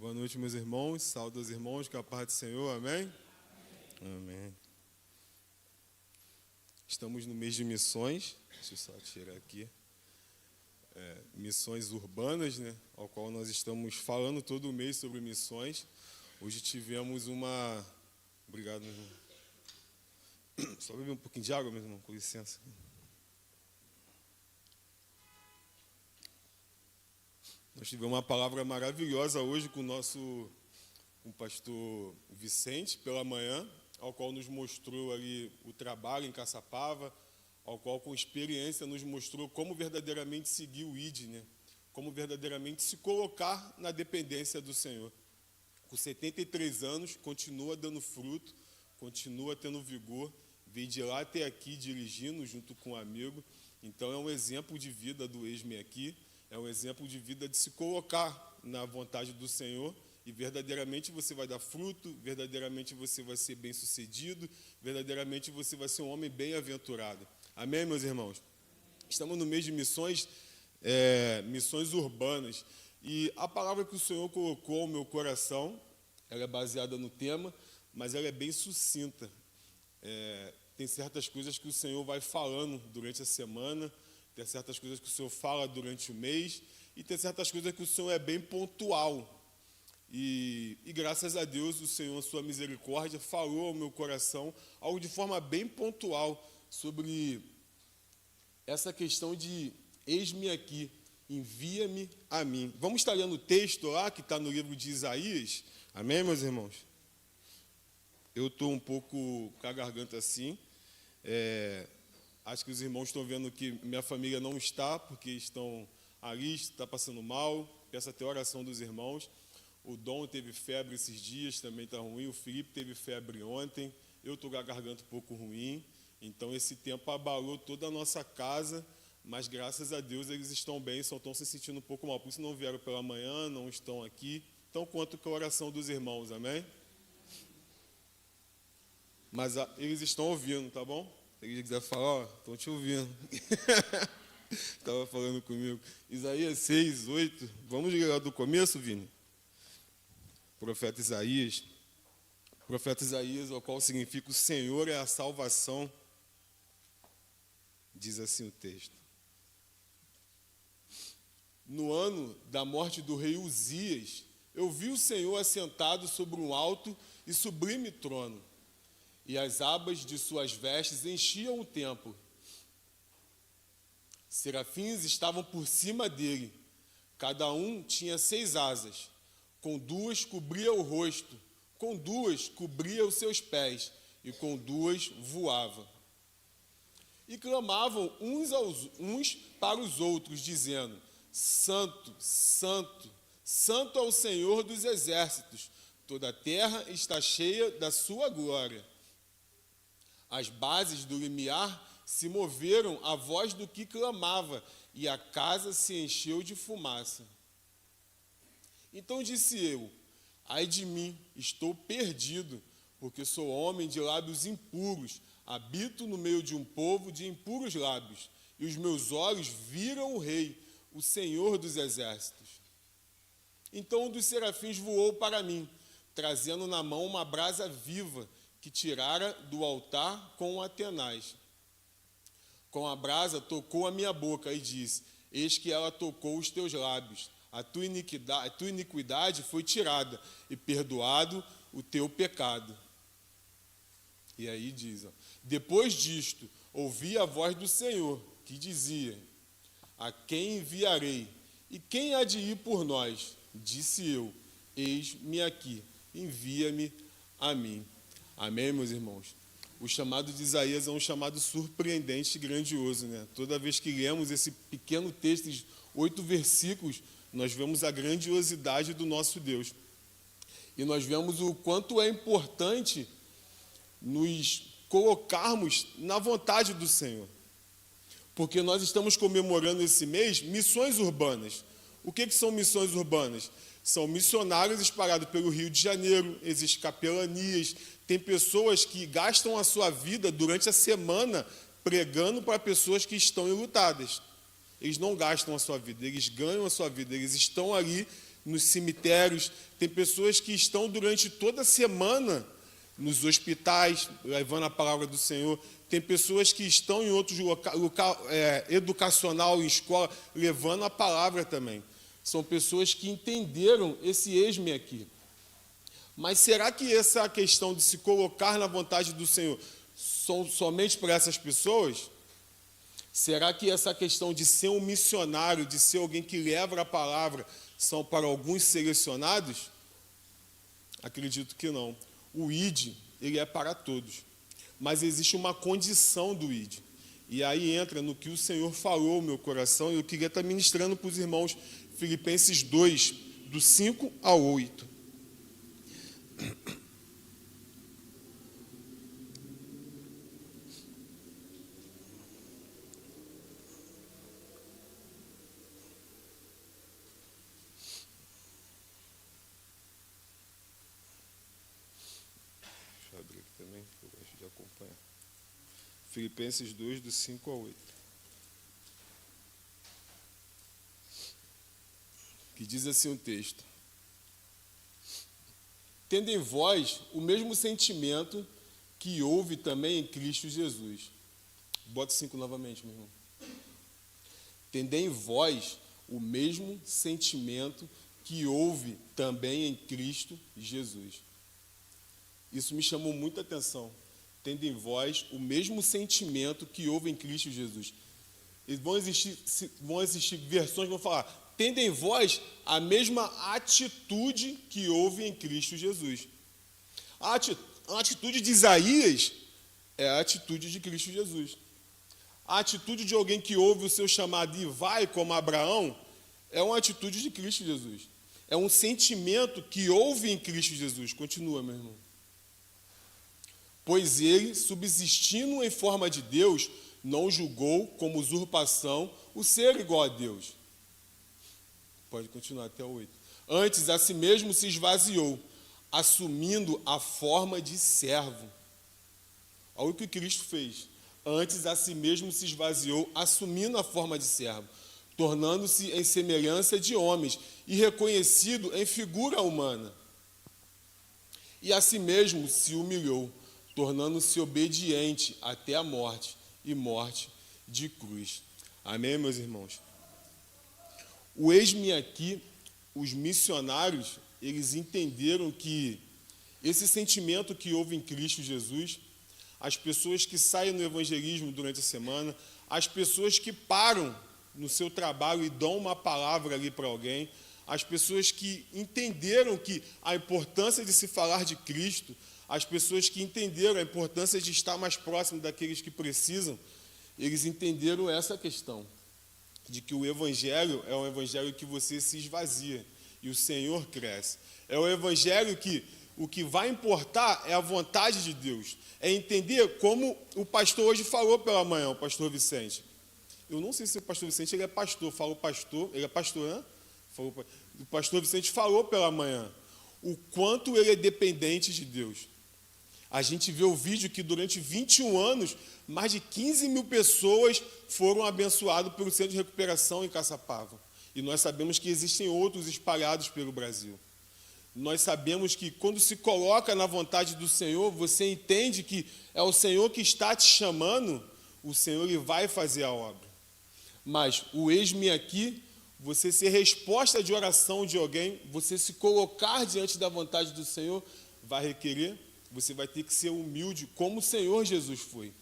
Boa noite, meus irmãos. Saúde aos irmãos, que a paz do Senhor, amém? Amém. Estamos no mês de missões, deixa eu só tirar aqui. Missões urbanas, né? Ao qual nós estamos falando todo mês sobre missões. Hoje tivemos uma... Obrigado, meu irmão. Só beber um pouquinho de água, meu irmão, com licença. Nós tivemos uma palavra maravilhosa hoje com o pastor Vicente, pela manhã, ao qual nos mostrou ali o trabalho em Caçapava, ao qual com experiência nos mostrou como verdadeiramente seguir o ID, né? Como verdadeiramente se colocar na dependência do Senhor. Com 73 anos, continua dando fruto, continua tendo vigor, veio de lá até aqui dirigindo junto com um amigo. Então é um exemplo de vida do ESME aqui. É um exemplo de vida de se colocar na vontade do Senhor e verdadeiramente você vai dar fruto, verdadeiramente você vai ser bem-sucedido, verdadeiramente você vai ser um homem bem-aventurado. Amém, meus irmãos? Estamos no mês de missões, missões urbanas. E a palavra que o Senhor colocou ao meu coração, ela é baseada no tema, mas ela é bem sucinta. Tem certas coisas que o Senhor vai falando durante a semana, tem certas coisas que o Senhor fala durante o mês, e tem certas coisas que o Senhor é bem pontual. E graças a Deus, o Senhor, a sua misericórdia, falou ao meu coração algo de forma bem pontual sobre essa questão de eis-me aqui, envia-me a mim. Vamos estar lendo o texto lá, que está no livro de Isaías. Amém, meus irmãos? Eu estou um pouco com a garganta assim. Acho que os irmãos estão vendo que minha família não está, porque estão ali, está passando mal. Peço até a oração dos irmãos. O Dom teve febre esses dias, também está ruim. O Felipe teve febre ontem. Eu estou com a garganta um pouco ruim. Então, esse tempo abalou toda a nossa casa, mas graças a Deus eles estão bem, só estão se sentindo um pouco mal. Por isso não vieram pela manhã, não estão aqui. Então, conto com a oração dos irmãos, amém? Mas eles estão ouvindo, tá bom? Se ele quiser falar, estão te ouvindo. Estava falando comigo. Isaías 6, 8. Vamos ligar do começo, Vini? Profeta Isaías. Profeta Isaías, o qual significa o Senhor é a salvação. Diz assim o texto. No ano da morte do rei Uzias, eu vi o Senhor assentado sobre um alto e sublime trono, e as abas de suas vestes enchiam o templo. Serafins estavam por cima dele, cada um tinha 6 asas, com 2 cobria o rosto, com 2 cobria os seus pés, e com 2 voava. E clamavam uns para os outros, dizendo: Santo, Santo, Santo é o Senhor dos exércitos, toda a terra está cheia da sua glória. As bases do limiar se moveram à voz do que clamava, e a casa se encheu de fumaça. Então disse eu: ai de mim, estou perdido, porque sou homem de lábios impuros, habito no meio de um povo de impuros lábios, e os meus olhos viram o Rei, o Senhor dos exércitos. Então um dos serafins voou para mim, trazendo na mão uma brasa viva, que tirara do altar com Atenaz. Com a brasa tocou a minha boca e disse: eis que ela tocou os teus lábios, a tua iniquidade foi tirada e perdoado o teu pecado. E aí diz, depois disto, ouvi a voz do Senhor, que dizia: a quem enviarei? E quem há de ir por nós? Disse eu: eis-me aqui, envia-me a mim. Amém, meus irmãos? O chamado de Isaías é um chamado surpreendente e grandioso, né? Toda vez que lemos esse pequeno texto de 8 versículos, nós vemos a grandiosidade do nosso Deus. E nós vemos o quanto é importante nos colocarmos na vontade do Senhor. Porque nós estamos comemorando esse mês missões urbanas. O que são missões urbanas? São missionários espalhados pelo Rio de Janeiro, existem capelanias, tem pessoas que gastam a sua vida durante a semana pregando para pessoas que estão enlutadas. Eles não gastam a sua vida, eles ganham a sua vida, eles estão ali nos cemitérios, tem pessoas que estão durante toda a semana nos hospitais, levando a palavra do Senhor. Tem pessoas que estão em outros local educacional, em escola, levando a palavra também. São pessoas que entenderam esse eis-me aqui. Mas será que essa questão de se colocar na vontade do Senhor são somente para essas pessoas? Será que essa questão de ser um missionário, de ser alguém que leva a palavra, são para alguns selecionados? Acredito que não. O ID, ele é para todos. Mas existe uma condição do ID. E aí entra no que o Senhor falou no meu coração, e eu queria estar ministrando para os irmãos, Filipenses 2, do 5 ao 8. Também, eu gosto de acompanhar. Filipenses 2, do 5 ao 8. Que diz assim o texto: tendo em vós o mesmo sentimento que houve também em Cristo Jesus. Bota 5 novamente, meu irmão. Tendo em vós o mesmo sentimento que houve também em Cristo Jesus. Isso me chamou muita atenção. Tendo em vós o mesmo sentimento que houve em Cristo Jesus. E vão existir versões que vão falar, tendo em vós a mesma atitude que houve em Cristo Jesus. A atitude de Isaías é a atitude de Cristo Jesus. A atitude de alguém que ouve o seu chamado e vai, como Abraão, é uma atitude de Cristo Jesus. É um sentimento que houve em Cristo Jesus. Continua, meu irmão. Pois ele, subsistindo em forma de Deus, não julgou como usurpação o ser igual a Deus. Pode continuar até o 8. Antes, a si mesmo se esvaziou, assumindo a forma de servo. Olha o que Cristo fez. Antes, a si mesmo se esvaziou, assumindo a forma de servo, tornando-se em semelhança de homens e reconhecido em figura humana. E a si mesmo se humilhou, tornando-se obediente até a morte, e morte de cruz. Amém, meus irmãos? O eis-me aqui, os missionários, eles entenderam que esse sentimento que houve em Cristo Jesus, as pessoas que saem no evangelismo durante a semana, as pessoas que param no seu trabalho e dão uma palavra ali para alguém, as pessoas que entenderam que a importância de se falar de Cristo, as pessoas que entenderam a importância de estar mais próximo daqueles que precisam, eles entenderam essa questão, de que o Evangelho é um Evangelho que você se esvazia e o Senhor cresce. É o Evangelho que o que vai importar é a vontade de Deus. É entender como o pastor hoje falou pela manhã, o pastor Vicente. Eu não sei se o pastor Vicente ele é pastor, falou pastor, ele é pastor, né? O pastor Vicente falou pela manhã o quanto ele é dependente de Deus. A gente vê o vídeo que durante 21 anos, mais de 15 mil pessoas foram abençoadas pelo Centro de Recuperação em Caçapava. E nós sabemos que existem outros espalhados pelo Brasil. Nós sabemos que quando se coloca na vontade do Senhor, você entende que é o Senhor que está te chamando, o Senhor ele vai fazer a obra. Mas o eis-me aqui, você ser resposta de oração de alguém, você se colocar diante da vontade do Senhor, vai requerer. Você vai ter que ser humilde, como o Senhor Jesus foi.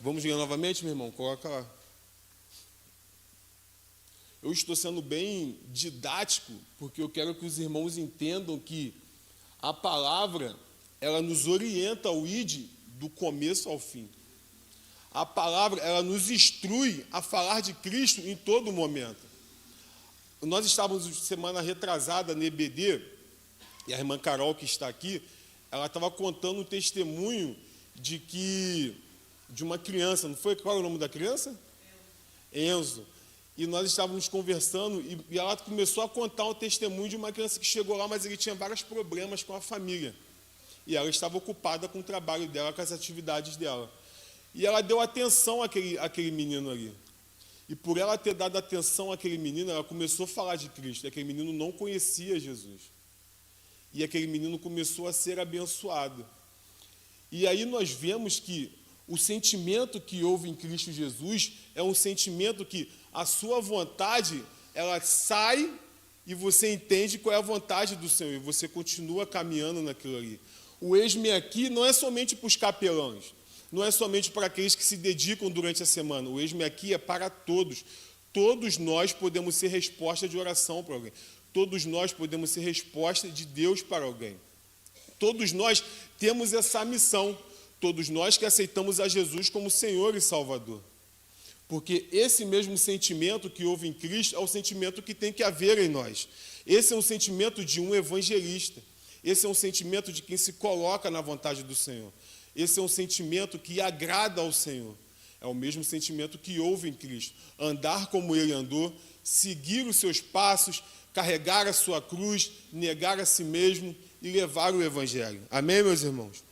Vamos ler novamente, meu irmão? Coloca lá. Eu estou sendo bem didático, porque eu quero que os irmãos entendam que a palavra, ela nos orienta ao ID do começo ao fim. A palavra, ela nos instrui a falar de Cristo em todo momento. Nós estávamos semana retrasada no EBD, e a irmã Carol, que está aqui, ela estava contando um testemunho de uma criança, não foi? Qual é o nome da criança? Enzo. E nós estávamos conversando e ela começou a contar um testemunho de uma criança que chegou lá, mas ele tinha vários problemas com a família. E ela estava ocupada com o trabalho dela, com as atividades dela. E ela deu atenção àquele menino ali. E por ela ter dado atenção àquele menino, ela começou a falar de Cristo. E aquele menino não conhecia Jesus. E aquele menino começou a ser abençoado. E aí nós vemos que o sentimento que houve em Cristo Jesus é um sentimento que a sua vontade, ela sai e você entende qual é a vontade do Senhor. E você continua caminhando naquilo ali. O eis-me aqui não é somente para os capelães. Não é somente para aqueles que se dedicam durante a semana. O eis-me aqui é para todos. Todos nós podemos ser resposta de oração para alguém. Todos nós podemos ser resposta de Deus para alguém. Todos nós temos essa missão. Todos nós que aceitamos a Jesus como Senhor e Salvador. Porque esse mesmo sentimento que houve em Cristo é o sentimento que tem que haver em nós. Esse é um sentimento de um evangelista. Esse é um sentimento de quem se coloca na vontade do Senhor. Esse é um sentimento que agrada ao Senhor. É o mesmo sentimento que houve em Cristo. Andar como Ele andou, seguir os seus passos, carregar a sua cruz, negar a si mesmo e levar o Evangelho. Amém, meus irmãos?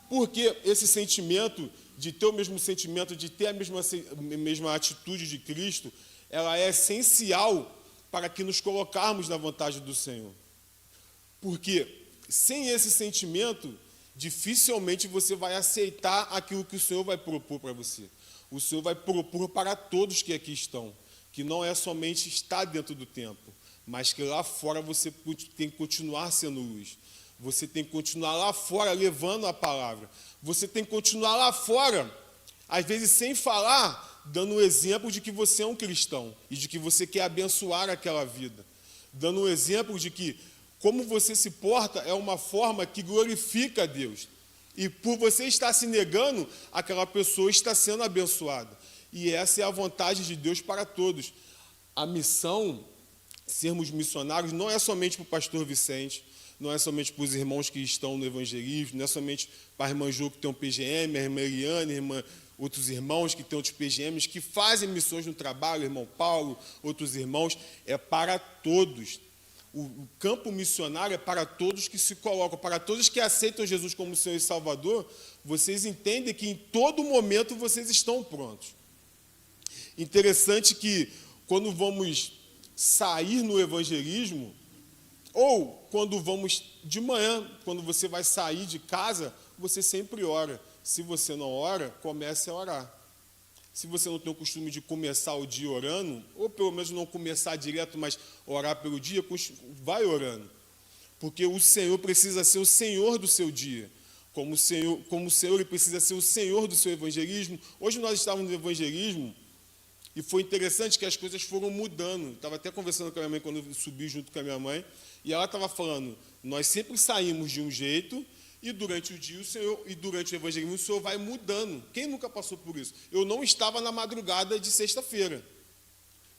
Porque esse sentimento, de ter o mesmo sentimento, de ter a mesma atitude de Cristo, ela é essencial para que nos colocarmos na vontade do Senhor. Porque sem esse sentimento, dificilmente você vai aceitar aquilo que o Senhor vai propor para você. O Senhor vai propor para todos que aqui estão, que não é somente estar dentro do templo, mas que lá fora você tem que continuar sendo luz. Você tem que continuar lá fora levando a palavra. Você tem que continuar lá fora, às vezes sem falar, dando o exemplo de que você é um cristão e de que você quer abençoar aquela vida. Dando o exemplo de que como você se porta é uma forma que glorifica a Deus. E por você estar se negando, aquela pessoa está sendo abençoada. E essa é a vontade de Deus para todos. A missão, sermos missionários, não é somente para o pastor Vicente, não é somente para os irmãos que estão no evangelismo, não é somente para a irmã Ju que tem um PGM, a irmã Eliane, outros irmãos que têm outros PGMs, que fazem missões no trabalho, o irmão Paulo, outros irmãos, é para todos. O campo missionário é para todos que se colocam, para todos que aceitam Jesus como Senhor e Salvador. Vocês entendem que em todo momento vocês estão prontos. Interessante que quando vamos sair no evangelismo, ou quando vamos de manhã, quando você vai sair de casa, você sempre ora. Se você não ora, comece a orar. Se você não tem o costume de começar o dia orando, ou pelo menos não começar direto, mas orar pelo dia, vai orando. Porque o Senhor precisa ser o Senhor do seu dia. Como o Senhor ele precisa ser o Senhor do seu evangelismo. Hoje nós estávamos no evangelismo e foi interessante que as coisas foram mudando. Estava até conversando com a minha mãe quando eu subi junto com a minha mãe, e ela estava falando, nós sempre saímos de um jeito, e durante o dia durante o evangelismo o Senhor vai mudando. Quem nunca passou por isso? Eu não estava na madrugada de sexta-feira,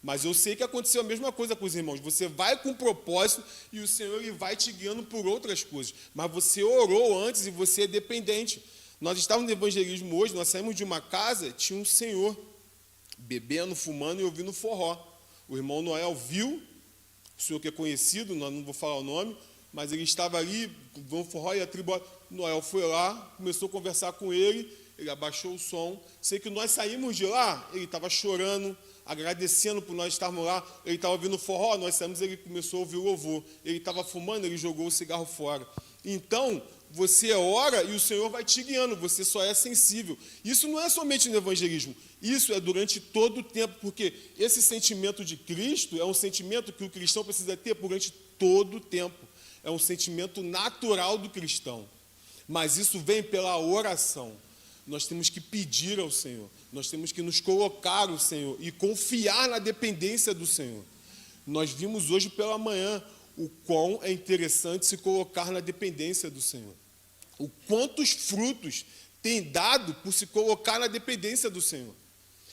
mas eu sei que aconteceu a mesma coisa com os irmãos. Você vai com propósito e o Senhor ele vai te guiando por outras coisas. Mas você orou antes e você é dependente. Nós estávamos no evangelismo hoje, nós saímos de uma casa, tinha um senhor bebendo, fumando e ouvindo forró. O irmão Noel viu, o senhor que é conhecido, não vou falar o nome, mas ele estava ali, vão forró e a tribo. Noel foi lá, começou a conversar com ele, ele abaixou o som. Sei que nós saímos de lá, ele estava chorando, agradecendo por nós estarmos lá. Ele estava ouvindo forró, nós saímos, ele começou a ouvir o louvor. Ele estava fumando, ele jogou o cigarro fora. Então, você ora e o Senhor vai te guiando, você só é sensível. Isso não é somente no evangelismo, isso é durante todo o tempo, porque esse sentimento de Cristo é um sentimento que o cristão precisa ter durante todo o tempo. É um sentimento natural do cristão. Mas isso vem pela oração. Nós temos que pedir ao Senhor. Nós temos que nos colocar ao Senhor e confiar na dependência do Senhor. Nós vimos hoje pela manhã o quão é interessante se colocar na dependência do Senhor. O quantos frutos tem dado por se colocar na dependência do Senhor.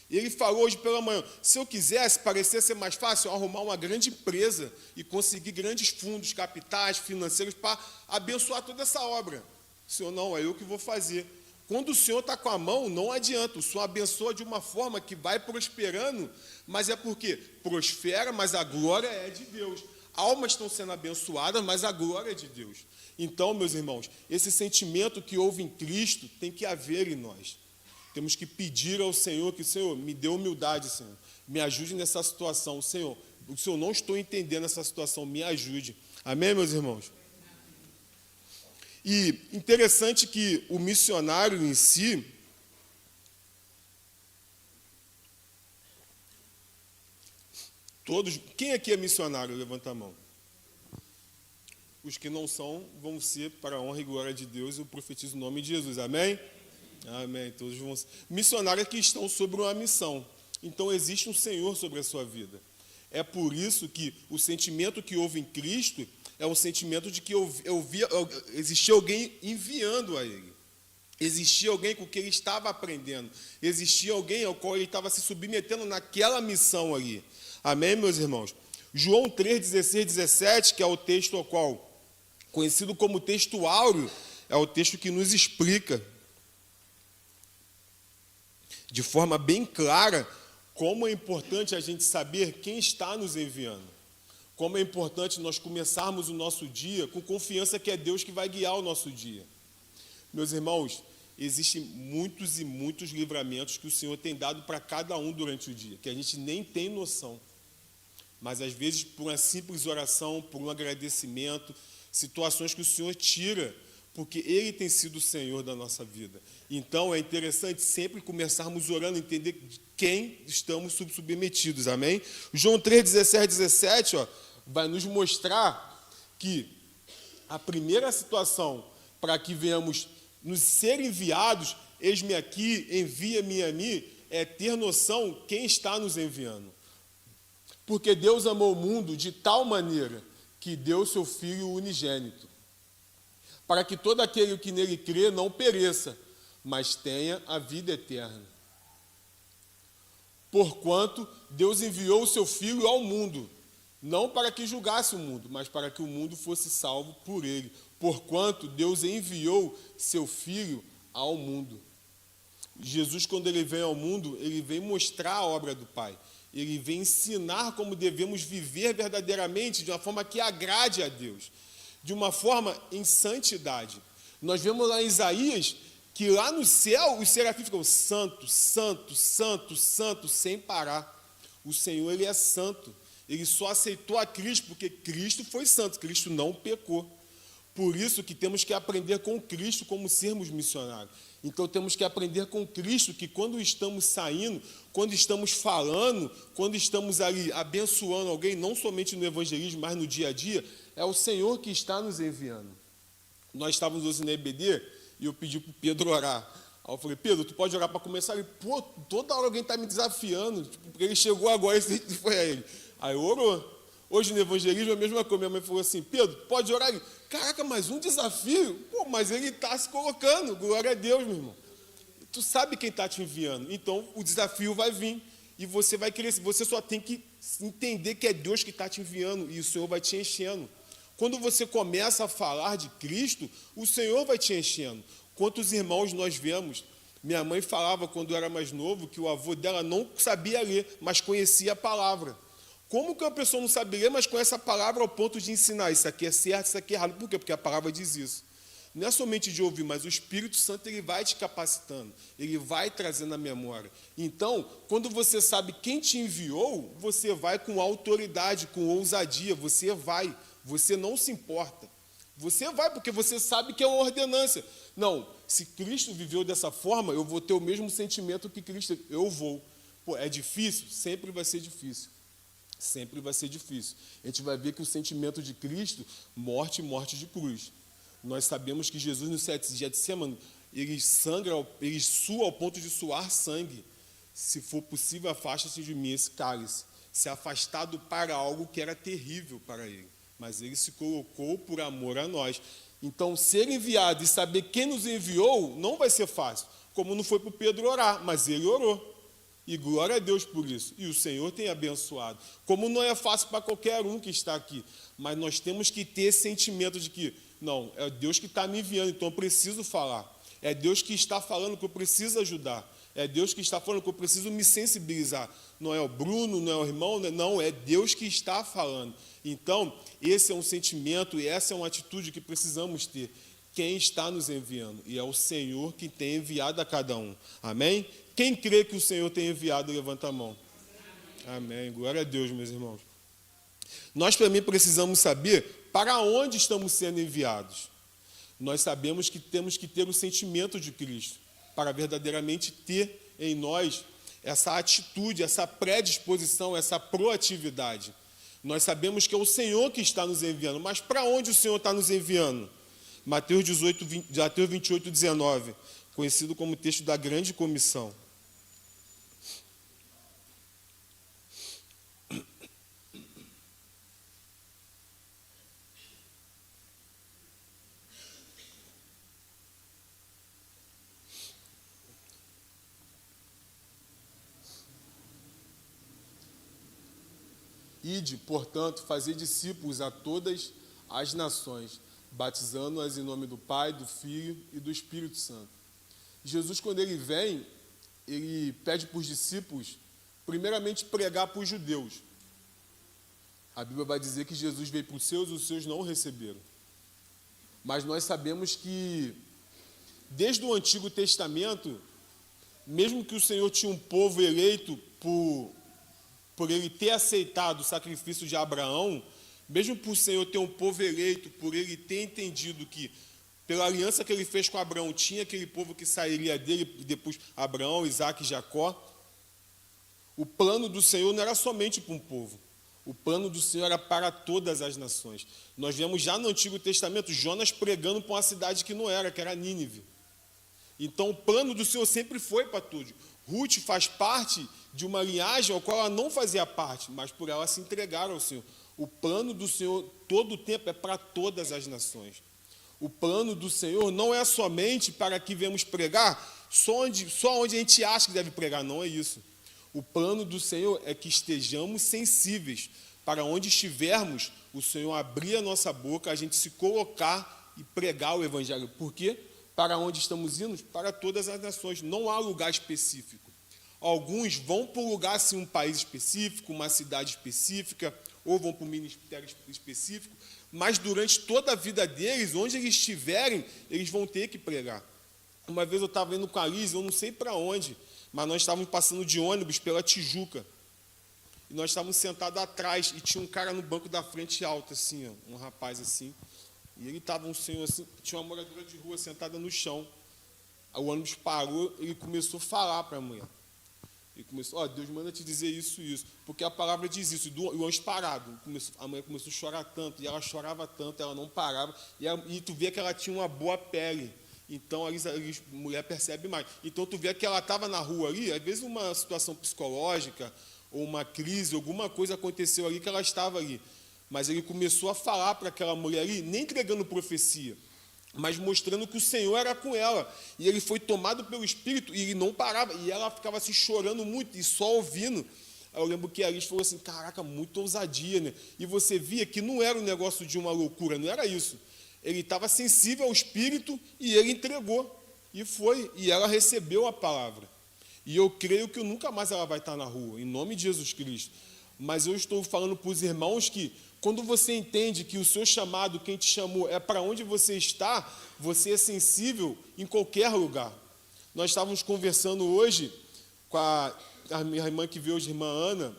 E ele falou hoje pela manhã, se eu quisesse, parecia ser mais fácil arrumar uma grande empresa e conseguir grandes fundos, capitais, financeiros para abençoar toda essa obra. O Senhor, não, é eu que vou fazer. Quando o Senhor está com a mão, não adianta. O Senhor abençoa de uma forma que vai prosperando, mas é porque prospera, mas a glória é de Deus. Almas estão sendo abençoadas, mas a glória é de Deus. Então, meus irmãos, esse sentimento que houve em Cristo tem que haver em nós. Temos que pedir ao Senhor que, Senhor, me dê humildade, Senhor. Me ajude nessa situação. Senhor, o Senhor, não estou entendendo essa situação, me ajude. Amém, meus irmãos? E interessante que o missionário em si, quem aqui é missionário? Levanta a mão. Os que não são, vão ser para a honra e glória de Deus, eu profetizo o nome de Jesus, amém? Amém, todos vão ser. Missionários que estão sobre uma missão, então existe um Senhor sobre a sua vida. É por isso que o sentimento que houve em Cristo é um sentimento de que existia alguém enviando a ele. Existia alguém com quem ele estava aprendendo. Existia alguém ao qual ele estava se submetendo naquela missão ali. Amém, meus irmãos? João 3, 16, 17, que é o texto ao qual, conhecido como texto áureo, é o texto que nos explica de forma bem clara como é importante a gente saber quem está nos enviando. Como é importante nós começarmos o nosso dia com confiança que é Deus que vai guiar o nosso dia. Meus irmãos, existem muitos e muitos livramentos que o Senhor tem dado para cada um durante o dia, que a gente nem tem noção. Mas às vezes por uma simples oração, por um agradecimento, situações que o Senhor tira, porque Ele tem sido o Senhor da nossa vida. Então é interessante sempre começarmos orando, entender de quem estamos submetidos, amém? João 3, 16, 17, vai nos mostrar que a primeira situação para que venhamos nos ser enviados, eis-me aqui, envia-me a mim, é ter noção quem está nos enviando. Porque Deus amou o mundo de tal maneira que deu seu Filho unigênito, para que todo aquele que nele crê não pereça, mas tenha a vida eterna. Porquanto Deus enviou o seu Filho ao mundo, não para que julgasse o mundo, mas para que o mundo fosse salvo por ele. Porquanto Deus enviou seu Filho ao mundo. Jesus, quando ele vem ao mundo, ele vem mostrar a obra do Pai. Ele vem ensinar como devemos viver verdadeiramente, de uma forma que agrade a Deus, de uma forma em santidade. Nós vemos lá em Isaías que lá no céu os serafins ficam santo, santo, santo, santo, sem parar. O Senhor, ele é santo. Ele só aceitou a Cristo porque Cristo foi santo, Cristo não pecou. Por isso que temos que aprender com Cristo como sermos missionários. Então temos que aprender com Cristo que quando estamos saindo, quando estamos falando, quando estamos ali abençoando alguém, não somente no evangelismo, mas no dia a dia, é o Senhor que está nos enviando. Nós estávamos hoje na EBD e eu pedi para o Pedro orar. Aí eu falei, Pedro, tu pode orar para começar? Ele, pô, toda hora alguém está me desafiando, porque ele chegou agora e foi a ele. Aí orou. Hoje no evangelismo é a mesma coisa. Minha mãe falou assim, Pedro, pode orar? Ele, caraca, mais um desafio? Pô, mas ele está se colocando, glória a Deus, meu irmão. Tu sabe quem está te enviando, então o desafio vai vir. E você vai crescer, você só tem que entender que é Deus que está te enviando e o Senhor vai te enchendo. Quando você começa a falar de Cristo, o Senhor vai te enchendo. Quantos irmãos nós vemos? Minha mãe falava, quando eu era mais novo, que o avô dela não sabia ler, mas conhecia a palavra. Como que uma pessoa não sabe ler, mas conhece a palavra ao ponto de ensinar? Isso aqui é certo, isso aqui é errado. Por quê? Porque a palavra diz isso. Não é somente de ouvir, mas o Espírito Santo ele vai te capacitando, ele vai trazendo a memória. Então, quando você sabe quem te enviou, você vai com autoridade, com ousadia, você não se importa. Você vai porque você sabe que é uma ordenância. Não, se Cristo viveu dessa forma, eu vou ter o mesmo sentimento que Cristo, eu vou. Pô, é difícil? Sempre vai ser difícil. Sempre vai ser difícil. A gente vai ver que o sentimento de Cristo, morte e morte de cruz. Nós sabemos que Jesus, no Getsemane, ele sangra, ele sua ao ponto de suar sangue. Se for possível, afasta-se de mim esse cálice. Se afastado para algo que era terrível para ele. Mas ele se colocou por amor a nós. Então, ser enviado e saber quem nos enviou não vai ser fácil. Como não foi para o Pedro orar, mas ele orou. E glória a Deus por isso. E o Senhor tem abençoado. Como não é fácil para qualquer um que está aqui. Mas nós temos que ter esse sentimento de que, não, é Deus que está me enviando, então eu preciso falar. É Deus que está falando que eu preciso ajudar. É Deus que está falando que eu preciso me sensibilizar. Não é o Bruno, não é o irmão, não, é Deus que está falando. Então, esse é um sentimento e essa é uma atitude que precisamos ter. quem está nos enviando. E é o Senhor que tem enviado a cada um. Amém? Quem crê que o Senhor tem enviado, levanta a mão. Amém. Glória a Deus, meus irmãos. Nós também precisamos saber para onde estamos sendo enviados. Nós sabemos que temos que ter o sentimento de Cristo para verdadeiramente ter em nós essa atitude, essa predisposição, essa proatividade. Nós sabemos que é o Senhor que está nos enviando, mas para onde o Senhor está nos enviando? Mateus 28, 19, conhecido como texto da grande comissão. Ide, portanto, fazer discípulos a todas as nações, batizando-as em nome do Pai, do Filho e do Espírito Santo. Jesus, quando ele vem, ele pede para os discípulos, primeiramente, pregar para os judeus. A Bíblia vai dizer que Jesus veio para os seus não o receberam. Mas nós sabemos que, desde o Antigo Testamento, mesmo que o Senhor tinha um povo eleito por ele ter aceitado o sacrifício de Abraão, mesmo por o Senhor ter um povo eleito, por ele ter entendido que, pela aliança que ele fez com Abraão, tinha aquele povo que sairia dele, e depois Abraão, Isaac e Jacó, o plano do Senhor não era somente para um povo, o plano do Senhor era para todas as nações. Nós vemos já no Antigo Testamento Jonas pregando para uma cidade que não era, que era Nínive. Então o plano do Senhor sempre foi para todos. Ruth faz parte de uma linhagem ao qual ela não fazia parte, mas por ela se entregaram ao Senhor. O plano do Senhor, todo o tempo, é para todas as nações. O plano do Senhor não é somente para que venhamos pregar só onde a gente acha que deve pregar, não é isso. O plano do Senhor é que estejamos sensíveis, para onde estivermos, o Senhor abrir a nossa boca, a gente se colocar e pregar o Evangelho. Por quê? Para onde estamos indo? Para todas as nações. Não há lugar específico. Alguns vão para um lugar, assim, um país específico, uma cidade específica, ou vão para um ministério específico, mas durante toda a vida deles, onde eles estiverem, eles vão ter que pregar. Uma vez eu estava indo com a Liz, eu não sei para onde, mas nós estávamos passando de ônibus pela Tijuca. E nós estávamos sentados atrás, e tinha um cara no banco da frente alto, assim, ó, um rapaz assim. E ele estava, um senhor assim, tinha uma moradora de rua sentada no chão. Aí o ônibus parou, ele começou a falar para a mulher. Ele começou, Deus manda te dizer isso e isso, porque a palavra diz isso, e o ônibus parado. A mulher começou a chorar tanto, e ela chorava tanto, ela não parava, e tu vê que ela tinha uma boa pele. Então, a mulher percebe mais. Então, tu vê que ela estava na rua ali, às vezes uma situação psicológica, ou uma crise, alguma coisa aconteceu ali que ela estava ali. Mas ele começou a falar para aquela mulher ali, nem entregando profecia, mas mostrando que o Senhor era com ela. E ele foi tomado pelo Espírito e ele não parava. E ela ficava assim chorando muito e só ouvindo. Eu lembro que a Alice falou assim, caraca, muita ousadia, né? E você via que não era um negócio de uma loucura, não era isso. Ele estava sensível ao Espírito e ele entregou. E foi. E ela recebeu a palavra. E eu creio que nunca mais ela vai estar na rua, em nome de Jesus Cristo. Mas eu estou falando para os irmãos que, quando você entende que o seu chamado, quem te chamou, é para onde você está, você é sensível em qualquer lugar. Nós estávamos conversando hoje com a minha irmã que veio hoje, a irmã Ana,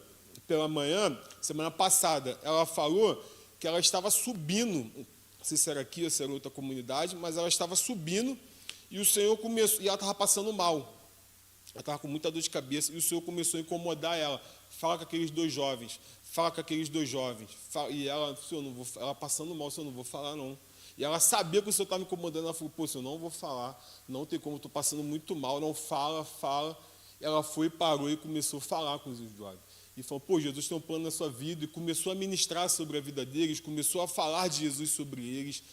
pela manhã, semana passada. Ela falou que ela estava subindo, não sei se era aqui ou se era outra comunidade, mas ela estava subindo e o Senhor começou, e ela estava passando mal. Ela estava com muita dor de cabeça e o Senhor começou a incomodar ela. Fala com aqueles dois jovens. Fala com aqueles dois jovens. E ela, Senhor, não vou, ela passando mal, Senhor, não vou falar não. E ela sabia que o Senhor estava me incomodando. Ela falou, pô, Senhor, não vou falar. Não tem como, estou passando muito mal. Não fala. Ela foi, parou e começou a falar com os jovens. E falou, pô, Jesus tem um plano na sua vida. E começou a ministrar sobre a vida deles. Começou a falar de Jesus sobre eles.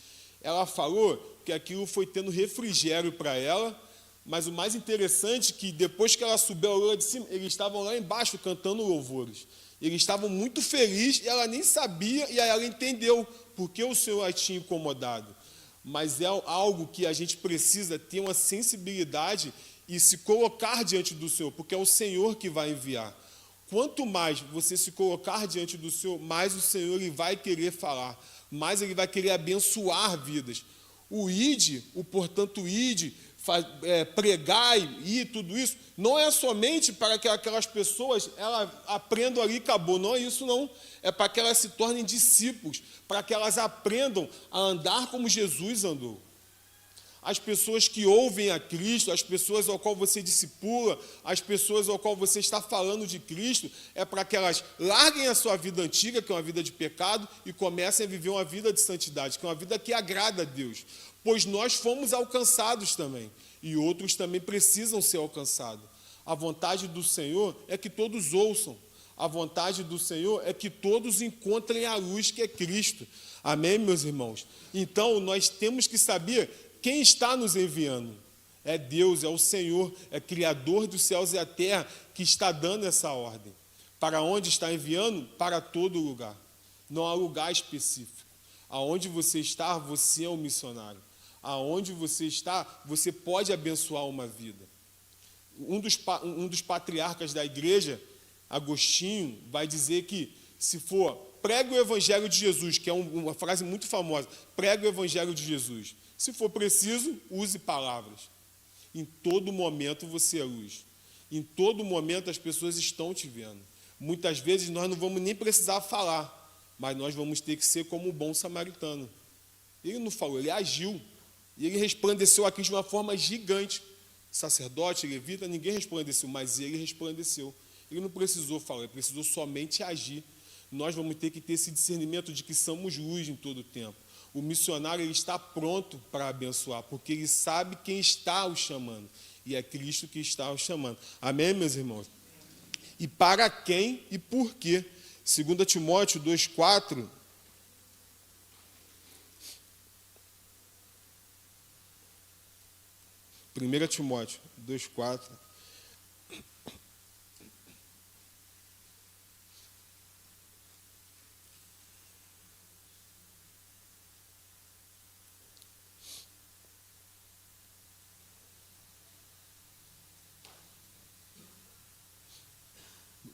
Ela falou que aquilo foi tendo refrigério para ela. Mas o mais interessante é que depois que ela subiu a lua de cima, eles estavam lá embaixo cantando louvores. Eles estavam muito felizes e ela nem sabia, e aí ela entendeu porque o Senhor a tinha incomodado. Mas é algo que a gente precisa ter uma sensibilidade e se colocar diante do Senhor, porque é o Senhor que vai enviar. Quanto mais você se colocar diante do Senhor, mais o Senhor ele vai querer falar, mais ele vai querer abençoar vidas. O ide, o portanto ide, pregai e tudo isso, não é somente para que aquelas pessoas elas aprendam ali e acabou, não é isso não, é para que elas se tornem discípulos, para que elas aprendam a andar como Jesus andou. As pessoas que ouvem a Cristo, as pessoas ao qual você discipula, as pessoas ao qual você está falando de Cristo, é para que elas larguem a sua vida antiga, que é uma vida de pecado, e comecem a viver uma vida de santidade, que é uma vida que agrada a Deus. Pois nós fomos alcançados também, e outros também precisam ser alcançados. A vontade do Senhor é que todos ouçam. A vontade do Senhor é que todos encontrem a luz que é Cristo. Amém, meus irmãos? Então, nós temos que saber quem está nos enviando. É Deus, é o Senhor, é Criador dos céus e a terra que está dando essa ordem. Para onde está enviando? Para todo lugar. Não há lugar específico. Aonde você está, você é um missionário. Aonde você está, você pode abençoar uma vida. Um dos patriarcas da igreja, Agostinho, vai dizer que se for pregue o evangelho de Jesus, que é uma frase muito famosa, pregue o evangelho de Jesus. Se for preciso, use palavras. Em todo momento você é luz. Em todo momento as pessoas estão te vendo. Muitas vezes nós não vamos nem precisar falar, mas nós vamos ter que ser como o bom samaritano. Ele não falou, ele agiu. E ele resplandeceu aqui de uma forma gigante. Sacerdote, levita, ninguém resplandeceu, mas ele resplandeceu. Ele não precisou falar, ele precisou somente agir. Nós vamos ter que ter esse discernimento de que somos luz em todo o tempo. O missionário ele está pronto para abençoar, porque ele sabe quem está o chamando. E é Cristo que está o chamando. Amém, meus irmãos? E para quem e por quê? 2 Timóteo 2,4. Primeira Timóteo 2,4.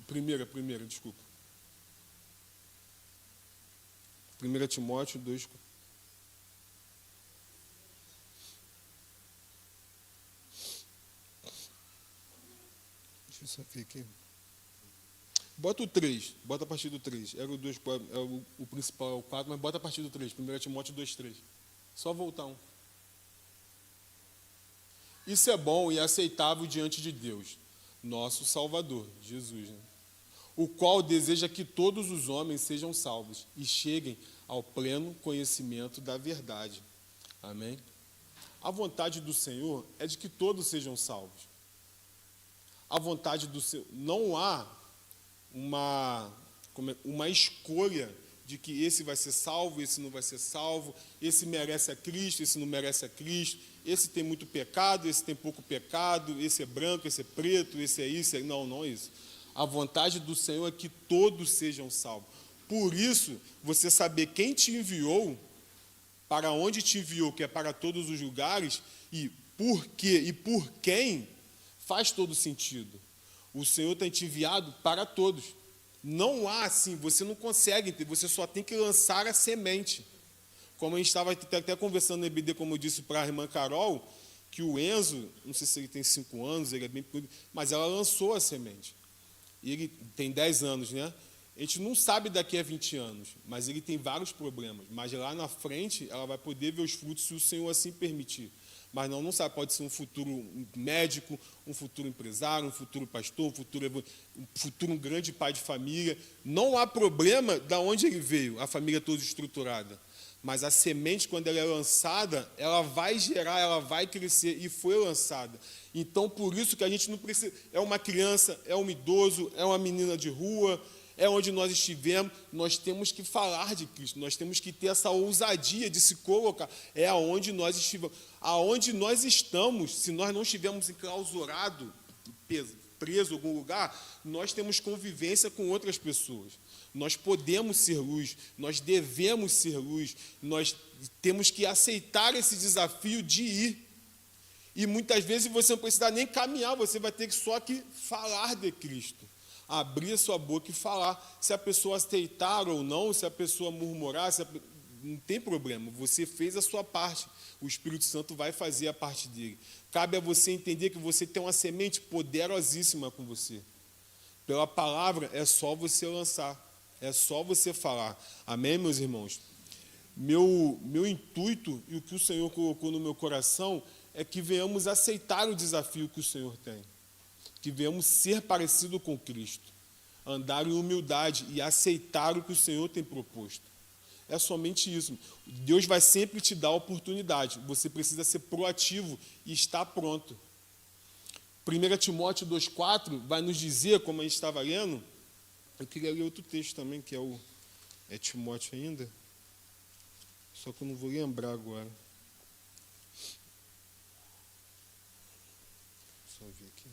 Primeira, desculpa. 1 Timóteo 2. Deixa eu só ver aqui. Bota o 3, bota a partir do 3. Era o 2, o principal é o 4, mas bota a partir do 3. 1 Timóteo 2,3. Só voltar um. Isso é bom e aceitável diante de Deus, nosso Salvador, Jesus, né? O qual deseja que todos os homens sejam salvos e cheguem ao pleno conhecimento da verdade. Amém? A vontade do Senhor é de que todos sejam salvos. A vontade do Senhor, não há uma escolha de que esse vai ser salvo, esse não vai ser salvo, esse merece a Cristo, esse não merece a Cristo, esse tem muito pecado, esse tem pouco pecado, esse é branco, esse é preto, esse é isso, não é isso. A vontade do Senhor é que todos sejam salvos. Por isso, você saber quem te enviou, para onde te enviou, que é para todos os lugares, e por quê e por quem, faz todo sentido. O Senhor tem te enviado para todos. Não há assim, você não consegue ter, você só tem que lançar a semente. Como a gente estava até conversando no EBD, como eu disse para a irmã Carol, que o Enzo, não sei se ele tem 5 anos, ele é bem pequeno, mas ela lançou a semente. E ele tem 10 anos, né? A gente não sabe daqui a 20 anos, mas ele tem vários problemas. Mas lá na frente, ela vai poder ver os frutos se o Senhor assim permitir. Mas não sabe, pode ser um futuro médico, um futuro empresário, um futuro pastor, um futuro grande pai de família. Não há problema de onde ele veio, a família toda estruturada. Mas a semente, quando ela é lançada, ela vai gerar, ela vai crescer, e foi lançada. Então, por isso que a gente não precisa... É uma criança, é um idoso, é uma menina de rua, é onde nós estivemos, nós temos que falar de Cristo, nós temos que ter essa ousadia de se colocar. É aonde nós estivemos. Aonde nós estamos, se nós não estivermos enclausurados, presos em algum lugar, nós temos convivência com outras pessoas. Nós podemos ser luz, nós devemos ser luz, nós temos que aceitar esse desafio de ir. E muitas vezes você não precisa nem caminhar, você vai ter que só que falar de Cristo. Abrir a sua boca e falar. Se a pessoa aceitar ou não, se a pessoa murmurar, não tem problema, você fez a sua parte, o Espírito Santo vai fazer a parte dele. Cabe a você entender que você tem uma semente poderosíssima com você. Pela palavra, é só você lançar, é só você falar. Amém, meus irmãos? Meu intuito e o que o Senhor colocou no meu coração é que venhamos aceitar o desafio que o Senhor tem, que venhamos ser parecido com Cristo, andar em humildade e aceitar o que o Senhor tem proposto. É somente isso. Deus vai sempre te dar a oportunidade. Você precisa ser proativo e estar pronto. 1 Timóteo 2,4 vai nos dizer, como a gente estava lendo, eu queria ler outro texto também, que é Timóteo ainda, só que eu não vou lembrar agora. Só ver aqui.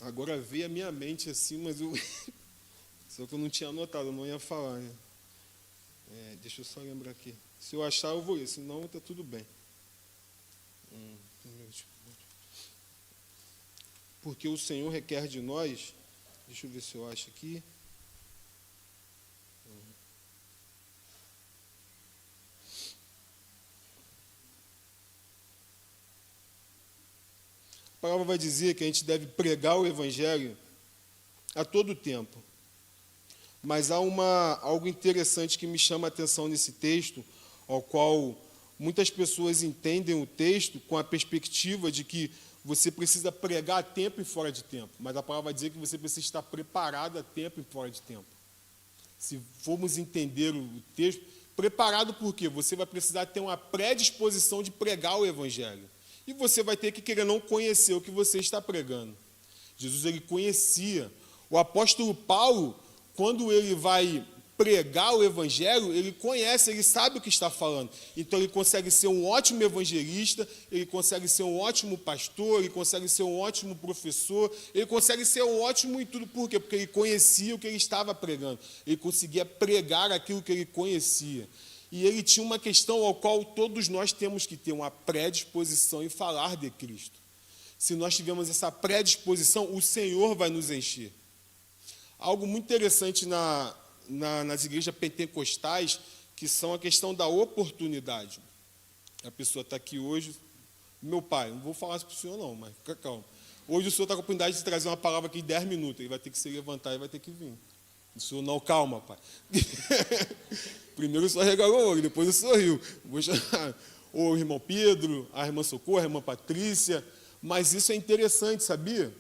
Agora veio a minha mente assim, mas só que eu não tinha anotado, eu não ia falar, né? Deixa eu só lembrar aqui. Se eu achar, eu vou ler, senão está tudo bem. Porque o Senhor requer de nós, deixa eu ver se eu acho aqui. A palavra vai dizer que a gente deve pregar o Evangelho a todo tempo. Mas há algo interessante que me chama a atenção nesse texto, ao qual muitas pessoas entendem o texto com a perspectiva de que você precisa pregar a tempo e fora de tempo. Mas a palavra vai dizer que você precisa estar preparado a tempo e fora de tempo. Se formos entender o texto, preparado por quê? Você vai precisar ter uma predisposição de pregar o Evangelho. E você vai ter que querer não conhecer o que você está pregando. Jesus, ele conhecia. O apóstolo Paulo, quando ele vai pregar o Evangelho, ele conhece, ele sabe o que está falando. Então, ele consegue ser um ótimo evangelista, ele consegue ser um ótimo pastor, ele consegue ser um ótimo professor, ele consegue ser um ótimo em tudo. Por quê? Porque ele conhecia o que ele estava pregando. Ele conseguia pregar aquilo que ele conhecia. E ele tinha uma questão ao qual todos nós temos que ter uma predisposição em falar de Cristo. Se nós tivermos essa predisposição, o Senhor vai nos encher. Algo muito interessante nas igrejas pentecostais, que são a questão da oportunidade. A pessoa está aqui hoje, meu pai, não vou falar isso para o senhor não, mas fica calmo. Hoje o senhor está com a oportunidade de trazer uma palavra aqui em 10 minutos, ele vai ter que se levantar e vai ter que vir. O senhor não, calma, pai. Primeiro o senhor regalou o olho, depois o senhor riu. Vou chamar o irmão Pedro, a irmã Socorro, a irmã Patrícia, mas isso é interessante, sabia?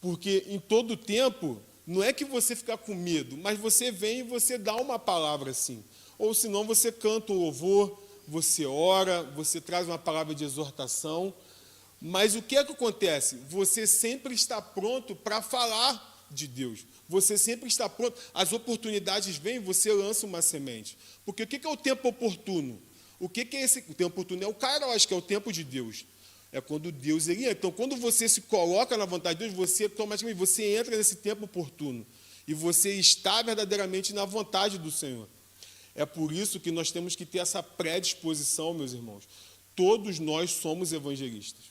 Porque em todo tempo, não é que você fica com medo, mas você vem e você dá uma palavra assim. Ou senão você canta um louvor, você ora, você traz uma palavra de exortação. Mas o que é que acontece? Você sempre está pronto para falar de Deus. Você sempre está pronto. As oportunidades vêm, você lança uma semente. Porque o que é o tempo oportuno? O que é esse? O tempo oportuno é o kairos, que é o tempo de Deus. É quando Deus ele entra. Então, quando você se coloca na vontade de Deus, você automaticamente você entra nesse tempo oportuno. E você está verdadeiramente na vontade do Senhor. É por isso que nós temos que ter essa predisposição, meus irmãos. Todos nós somos evangelistas.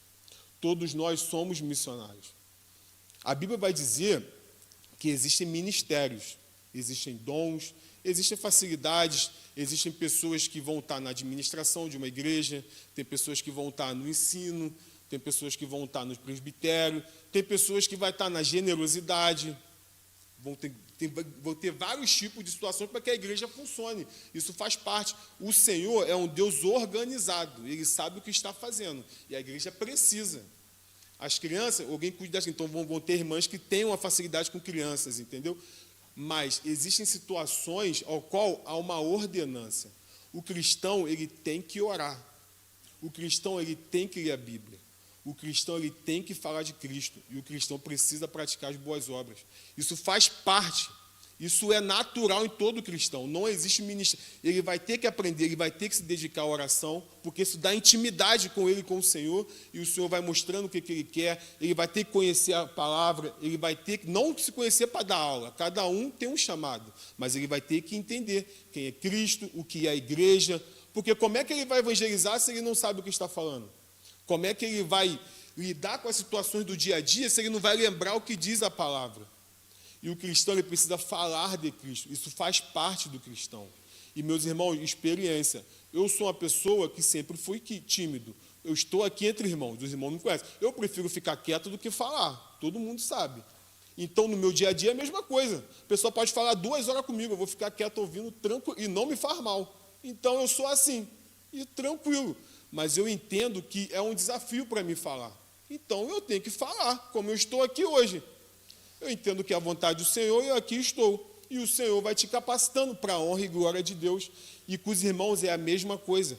Todos nós somos missionários. A Bíblia vai dizer que existem ministérios, existem dons, existem facilidades, existem pessoas que vão estar na administração de uma igreja, tem pessoas que vão estar no ensino, tem pessoas que vão estar no presbitério, tem pessoas que vão estar na generosidade, vão ter vários tipos de situações para que a igreja funcione. Isso faz parte. O Senhor é um Deus organizado, Ele sabe o que está fazendo, e a igreja precisa. As crianças, alguém cuida das crianças, então vão ter irmãs que têm uma facilidade com crianças, entendeu? Mas existem situações ao qual há uma ordenança. O cristão, ele tem que orar. O cristão, ele tem que ler a Bíblia. O cristão, ele tem que falar de Cristo. E o cristão precisa praticar as boas obras. Isso faz parte. Isso é natural em todo cristão. Não existe ministério. Ele vai ter que aprender, ele vai ter que se dedicar à oração, porque isso dá intimidade com ele, com o Senhor, e o Senhor vai mostrando o que ele quer. Ele vai ter que conhecer a palavra, ele vai ter que não se conhecer para dar aula. Cada um tem um chamado, mas ele vai ter que entender quem é Cristo, o que é a igreja, porque como é que ele vai evangelizar se ele não sabe o que está falando? Como é que ele vai lidar com as situações do dia a dia se ele não vai lembrar o que diz a palavra? E o cristão ele precisa falar de Cristo. Isso faz parte do cristão. E, meus irmãos, experiência. Eu sou uma pessoa que sempre fui tímido. Eu estou aqui entre irmãos, os irmãos não me conhecem. Eu prefiro ficar quieto do que falar, todo mundo sabe. Então, no meu dia a dia é a mesma coisa. A pessoa pode falar 2 horas comigo, eu vou ficar quieto ouvindo, tranquilo, e não me faz mal. Então, eu sou assim, e tranquilo. Mas eu entendo que é um desafio para mim falar. Então, eu tenho que falar, como eu estou aqui hoje. Eu entendo que é a vontade do Senhor e eu aqui estou. E o Senhor vai te capacitando para a honra e glória de Deus. E com os irmãos é a mesma coisa.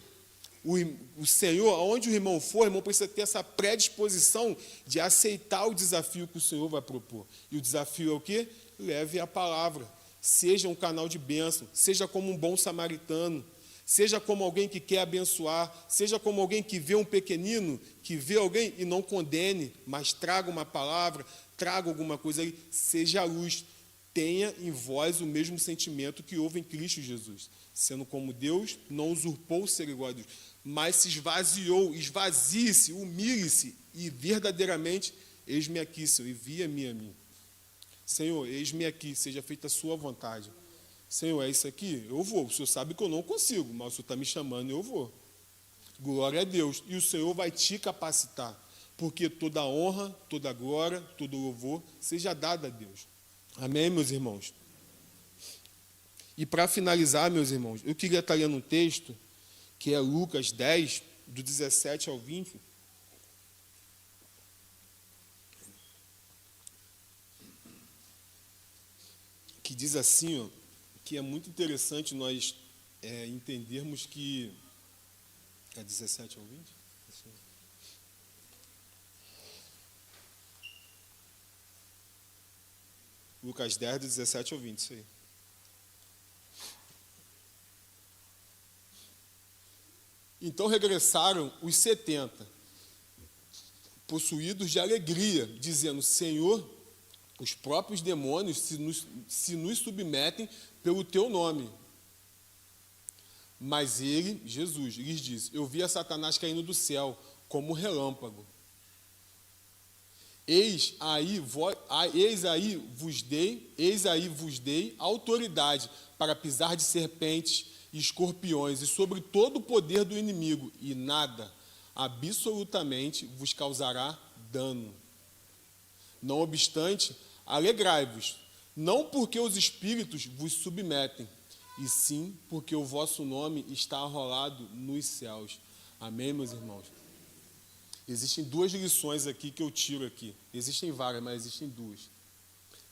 O Senhor, aonde o irmão for, o irmão precisa ter essa predisposição de aceitar o desafio que o Senhor vai propor. E o desafio é o quê? Leve a palavra. Seja um canal de bênção. Seja como um bom samaritano. Seja como alguém que quer abençoar. Seja como alguém que vê um pequenino, que vê alguém e não condene, mas traga uma palavra, traga alguma coisa aí. Seja a luz. Tenha em vós o mesmo sentimento que houve em Cristo Jesus. Sendo como Deus, não usurpou o ser igual a Deus, mas se esvaziou, esvazie-se, humilhe-se, e verdadeiramente, eis-me aqui, Senhor, envia-me a mim. Senhor, eis-me aqui, seja feita a sua vontade. Senhor, é isso aqui? Eu vou. O Senhor sabe que eu não consigo, mas o Senhor está me chamando e eu vou. Glória a Deus. E o Senhor vai te capacitar, porque toda honra, toda glória, todo louvor seja dado a Deus. Amém, meus irmãos? E para finalizar, meus irmãos, eu queria estar lendo um texto, que é Lucas 10, do 17 ao 20. Que diz assim, ó, que é muito interessante nós entendermos que... É 17 ao 20? Lucas 10, do 17 ao 20, isso aí. Então regressaram os 70, possuídos de alegria, dizendo: Senhor, os próprios demônios se nos submetem pelo teu nome. Mas ele, Jesus, lhes disse: eu vi a Satanás caindo do céu como um relâmpago. Eis aí vos dei autoridade para pisar de serpentes e escorpiões e sobre todo o poder do inimigo, e nada, absolutamente, vos causará dano. Não obstante, alegrai-vos, não porque os espíritos vos submetem, e sim porque o vosso nome está arrolado nos céus. Amém, meus irmãos? Existem 2 lições aqui que eu tiro aqui. Existem várias, mas existem 2.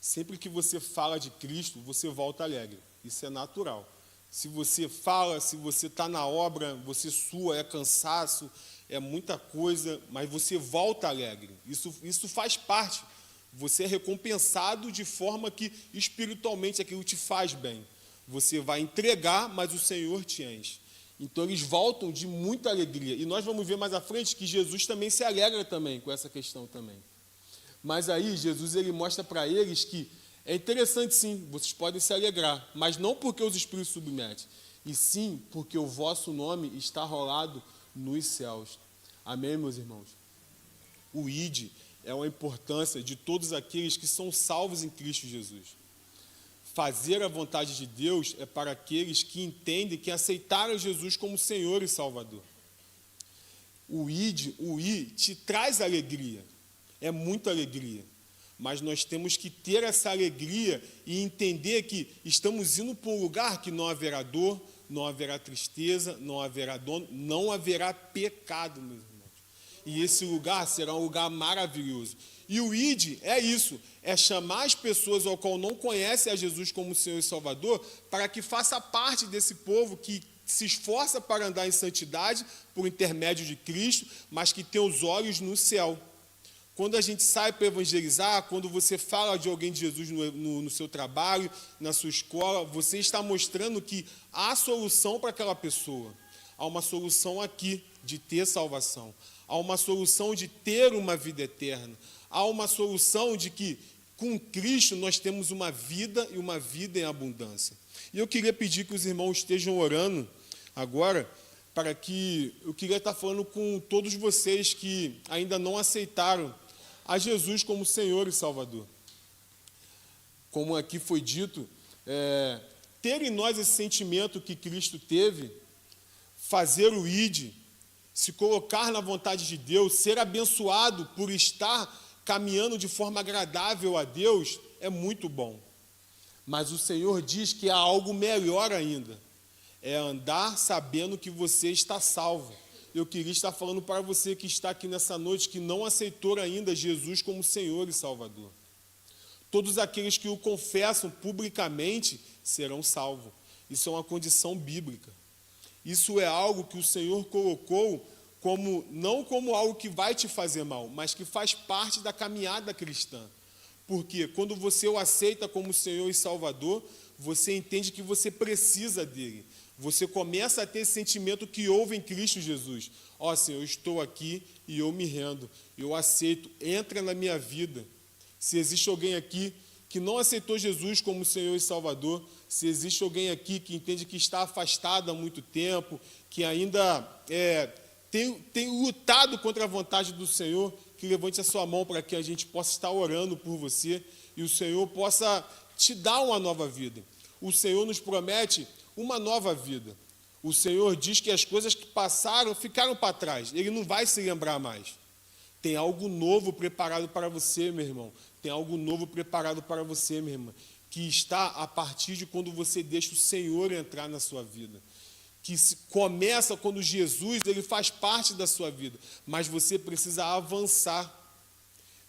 Sempre que você fala de Cristo, você volta alegre. Isso é natural. Se você fala, se você está na obra, você sua, é cansaço, é muita coisa, mas você volta alegre. Isso faz parte. Você é recompensado de forma que espiritualmente aquilo te faz bem. Você vai entregar, mas o Senhor te enche. Então eles voltam de muita alegria. E nós vamos ver mais à frente que Jesus também se alegra também com essa questão também. Mas aí Jesus ele mostra para eles que é interessante sim, vocês podem se alegrar, mas não porque os espíritos submetem, e sim porque o vosso nome está rolado nos céus. Amém, meus irmãos? O ID é uma importância de todos aqueles que são salvos em Cristo Jesus. Fazer a vontade de Deus é para aqueles que entendem que aceitaram Jesus como Senhor e Salvador. O I te traz alegria, é muita alegria. Mas nós temos que ter essa alegria e entender que estamos indo para um lugar que não haverá dor, não haverá tristeza, não haverá dor, não haverá pecado, meus irmãos. E esse lugar será um lugar maravilhoso. E o ID é isso, é chamar as pessoas ao qual não conhecem a Jesus como Senhor e Salvador, para que faça parte desse povo que se esforça para andar em santidade por intermédio de Cristo, mas que tem os olhos no céu. Quando a gente sai para evangelizar, quando você fala de alguém de Jesus no seu trabalho, na sua escola, você está mostrando que há solução para aquela pessoa. Há uma solução aqui de ter salvação. Há uma solução de ter uma vida eterna. Há uma solução de que com Cristo nós temos uma vida e uma vida em abundância. E eu queria pedir que os irmãos estejam orando agora, para que eu queria estar falando com todos vocês que ainda não aceitaram a Jesus como Senhor e Salvador. Como aqui foi dito, ter em nós esse sentimento que Cristo teve, fazer o ide, se colocar na vontade de Deus, ser abençoado por estar caminhando de forma agradável a Deus, é muito bom. Mas o Senhor diz que há algo melhor ainda, é andar sabendo que você está salvo. Eu queria estar falando para você que está aqui nessa noite, que não aceitou ainda Jesus como Senhor e Salvador. Todos aqueles que o confessam publicamente serão salvos. Isso é uma condição bíblica. Isso é algo que o Senhor colocou não como algo que vai te fazer mal, mas que faz parte da caminhada cristã. Porque quando você o aceita como Senhor e Salvador, você entende que você precisa dele. Você começa a ter esse sentimento que houve em Cristo Jesus. Ó, Senhor, eu estou aqui e eu me rendo. Eu aceito, entra na minha vida. Se existe alguém aqui que não aceitou Jesus como Senhor e Salvador, se existe alguém aqui que entende que está afastado há muito tempo, que ainda tem lutado contra a vontade do Senhor, que levante a sua mão para que a gente possa estar orando por você e o Senhor possa te dar uma nova vida. O Senhor nos promete uma nova vida. O Senhor diz que as coisas que passaram ficaram para trás. Ele não vai se lembrar mais. Tem algo novo preparado para você, meu irmão. Tem algo novo preparado para você, minha irmã, que está a partir de quando você deixa o Senhor entrar na sua vida. Que começa quando Jesus ele faz parte da sua vida, mas você precisa avançar.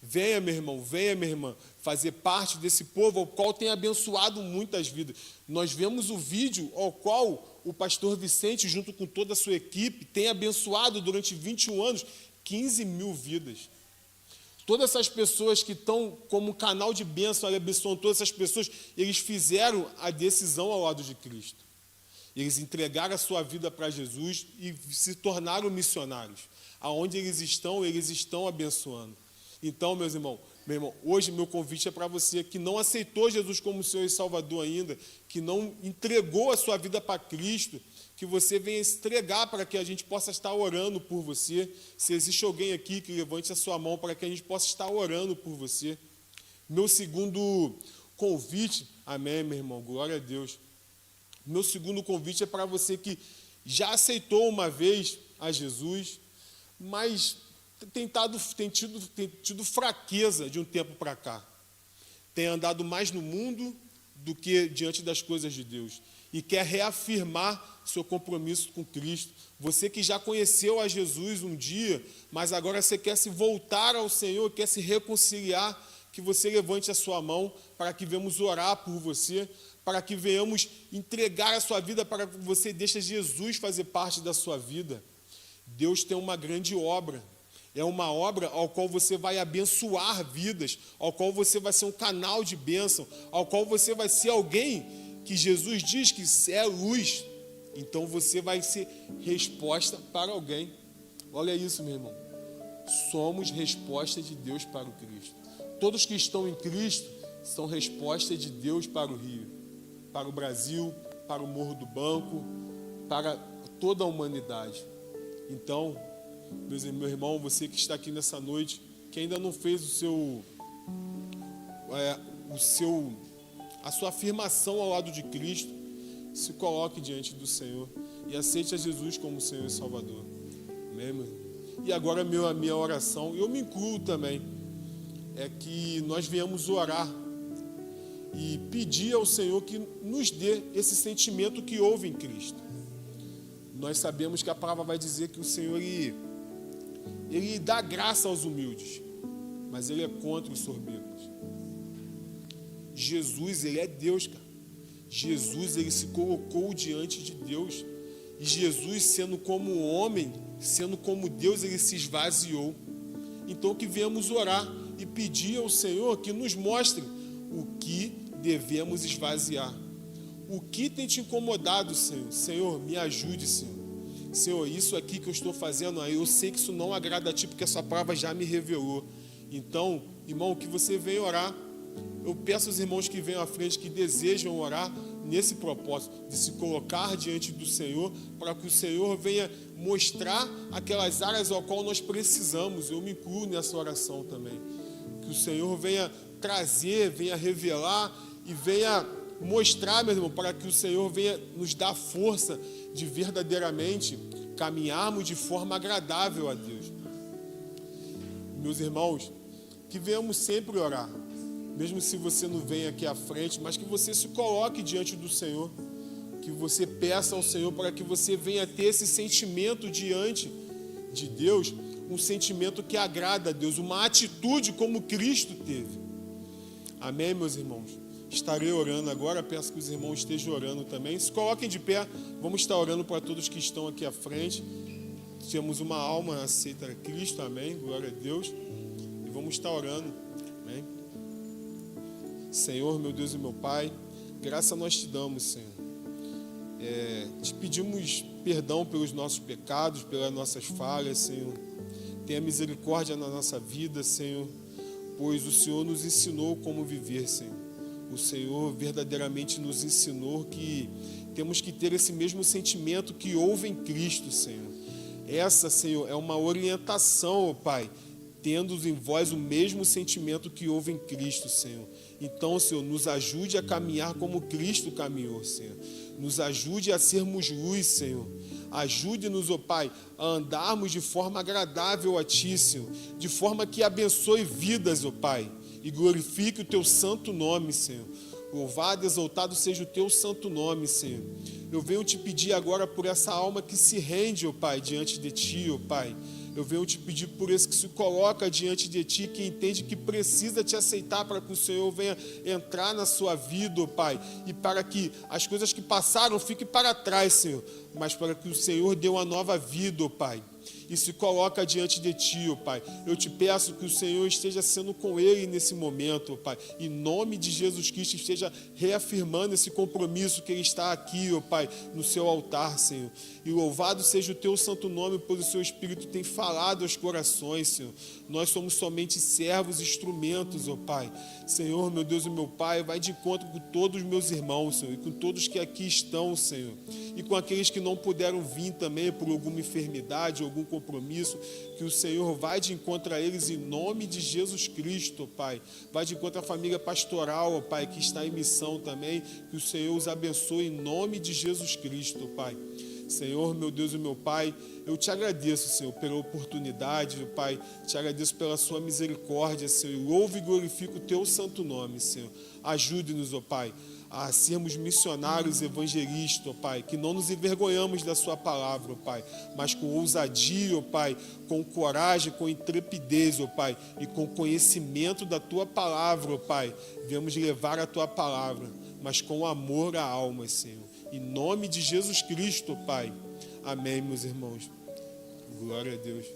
Venha, meu irmão, venha, minha irmã, fazer parte desse povo ao qual tem abençoado muitas vidas. Nós vemos o vídeo ao qual o pastor Vicente, junto com toda a sua equipe, tem abençoado durante 21 anos 15 mil vidas. Todas essas pessoas que estão como canal de bênção, abençoam todas essas pessoas, eles fizeram a decisão ao lado de Cristo. Eles entregaram a sua vida para Jesus e se tornaram missionários. Aonde eles estão abençoando. Então, meu irmão, hoje meu convite é para você que não aceitou Jesus como Senhor e Salvador ainda, que não entregou a sua vida para Cristo, que você venha se entregar para que a gente possa estar orando por você. Se existe alguém aqui que levante a sua mão para que a gente possa estar orando por você. Meu segundo convite, amém, meu irmão, glória a Deus. Meu segundo convite é para você que já aceitou uma vez a Jesus, mas tem tido fraqueza de um tempo para cá. Tem andado mais no mundo do que diante das coisas de Deus. E quer reafirmar seu compromisso com Cristo. Você que já conheceu a Jesus um dia, mas agora você quer se voltar ao Senhor, quer se reconciliar, que você levante a sua mão para que venhamos orar por você, para que venhamos entregar a sua vida, para que você deixe Jesus fazer parte da sua vida. Deus tem uma grande obra. É uma obra ao qual você vai abençoar vidas, ao qual você vai ser um canal de bênção, ao qual você vai ser alguém que Jesus diz que é luz. Então você vai ser resposta para alguém. Olha isso, meu irmão. Somos resposta de Deus para o Cristo. Todos que estão em Cristo são resposta de Deus para o Rio, para o Brasil, para o Morro do Banco, para toda a humanidade. Então, meu irmão, você que está aqui nessa noite, que ainda não fez a sua afirmação ao lado de Cristo, se coloque diante do Senhor e aceite a Jesus como Senhor e Salvador. Amém, meu irmão? E agora a minha oração, eu me incluo também, é que nós venhamos orar e pedir ao Senhor que nos dê esse sentimento que houve em Cristo. Nós sabemos que a palavra vai dizer que o Senhor ele dá graça aos humildes, mas ele é contra os soberbos. Jesus, ele é Deus, cara. Jesus, ele se colocou diante de Deus. E Jesus, sendo como homem, sendo como Deus, ele se esvaziou. Então que venhamos orar e pedir ao Senhor que nos mostre o que devemos esvaziar. O que tem te incomodado, Senhor? Senhor, me ajude, Senhor. Senhor, isso aqui que eu estou fazendo, eu sei que isso não agrada a Ti, porque a Sua palavra já me revelou. Então, irmão, que você venha orar. Eu peço aos irmãos que venham à frente, que desejam orar nesse propósito, de se colocar diante do Senhor, para que o Senhor venha mostrar aquelas áreas ao qual nós precisamos. Eu me incluo nessa oração também. Que o Senhor venha trazer, venha revelar e venha mostrar, meu irmão, para que o Senhor venha nos dar força de verdadeiramente caminharmos de forma agradável a Deus. Meus irmãos, que venhamos sempre orar, mesmo se você não vem aqui à frente, mas que você se coloque diante do Senhor, que você peça ao Senhor para que você venha ter esse sentimento diante de Deus, um sentimento que agrada a Deus, uma atitude como Cristo teve. Amém, meus irmãos? Estarei orando agora, peço que os irmãos estejam orando também. Se coloquem de pé, vamos estar orando para todos que estão aqui à frente. Temos uma alma aceita a Cristo, amém, glória a Deus. E vamos estar orando, amém. Senhor, meu Deus e meu Pai, graça nós te damos, Senhor. Te pedimos perdão pelos nossos pecados, pelas nossas falhas, Senhor. Tenha misericórdia na nossa vida, Senhor, pois o Senhor nos ensinou como viver, Senhor. O Senhor verdadeiramente nos ensinou que temos que ter esse mesmo sentimento que houve em Cristo, Senhor. Essa, Senhor, é uma orientação, ó Pai, tendo em vós o mesmo sentimento que houve em Cristo, Senhor. Então, Senhor, nos ajude a caminhar como Cristo caminhou, Senhor. Nos ajude a sermos luz, Senhor. Ajude-nos, ó Pai, a andarmos de forma agradável a Ti, Senhor. De forma que abençoe vidas, ó Pai, e glorifique o Teu santo nome, Senhor. Louvado e exaltado seja o Teu santo nome, Senhor. Eu venho te pedir agora por essa alma que se rende, ó Pai, diante de Ti, ó Pai. Eu venho te pedir por esse que se coloca diante de Ti, que entende que precisa Te aceitar para que o Senhor venha entrar na sua vida, ó Pai, e para que as coisas que passaram fiquem para trás, Senhor, mas para que o Senhor dê uma nova vida, ó Pai, e se coloca diante de Ti, ó Pai. Eu te peço que o Senhor esteja sendo com ele nesse momento, ó Pai. Em nome de Jesus Cristo, esteja reafirmando esse compromisso que ele está aqui, ó Pai, no seu altar, Senhor. E louvado seja o Teu santo nome, pois o Seu Espírito tem falado aos corações, Senhor. Nós somos somente servos, instrumentos, ó Pai. Senhor, meu Deus e meu Pai, vai de encontro com todos os meus irmãos, Senhor, e com todos que aqui estão, Senhor. E com aqueles que não puderam vir também por alguma enfermidade, algum compromisso, que o Senhor vai de encontro a eles em nome de Jesus Cristo, ó Pai. Vai de encontro à família pastoral, ó Pai, que está em missão também, que o Senhor os abençoe em nome de Jesus Cristo, ó Pai. Senhor, meu Deus e meu Pai, eu te agradeço, Senhor, pela oportunidade, Pai, te agradeço pela sua misericórdia, Senhor, e louvo e glorifico o Teu santo nome, Senhor. Ajude-nos, ó Pai, a sermos missionários evangelistas, ó Pai, que não nos envergonhamos da sua palavra, ó Pai, mas com ousadia, ó Pai, com coragem, com intrepidez, ó Pai, e com conhecimento da Tua palavra, ó Pai, viemos levar a Tua palavra, mas com amor à alma, Senhor. Em nome de Jesus Cristo, Pai. Amém, meus irmãos. Glória a Deus.